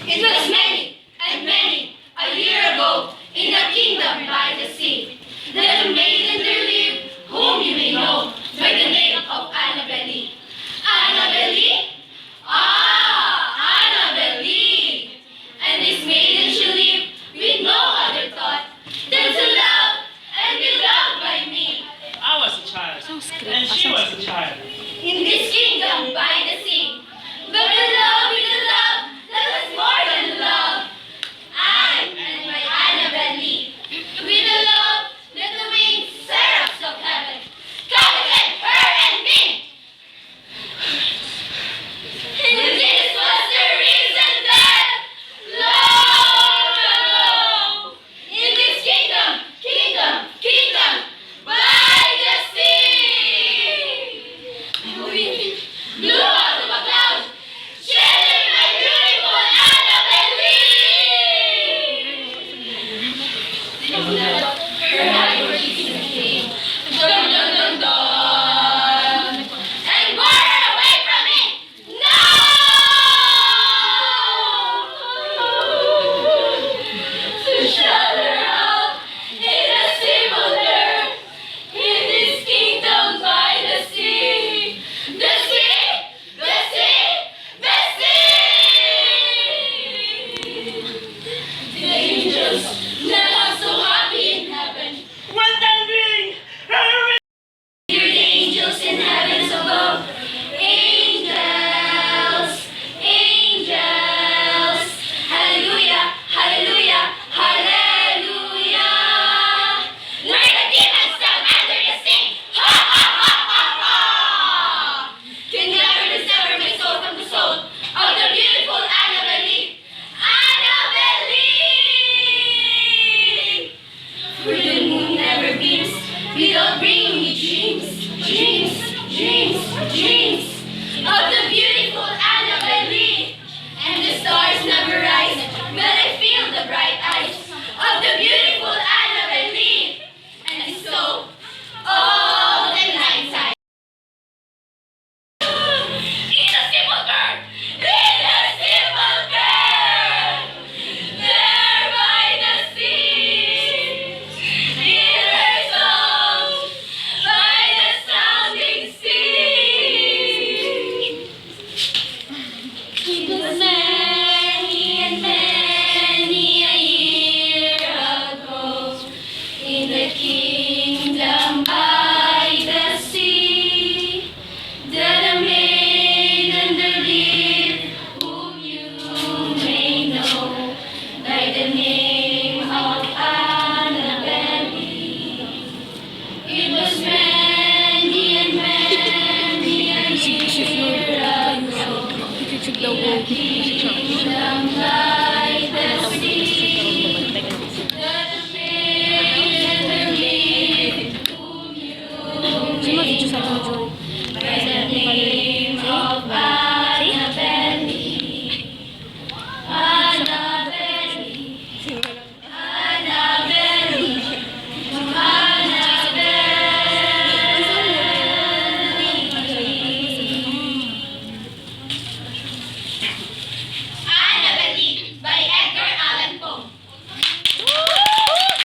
It was many and many a year ago in a kingdom by the sea. There a maiden there lived, whom you may know by the name of Annabelle. Annabelle? Ah, Annabelle! And this maiden she lived with no other thought than to love and be loved by me. I was a child, and she was a child. In this kingdom by the sea, but the love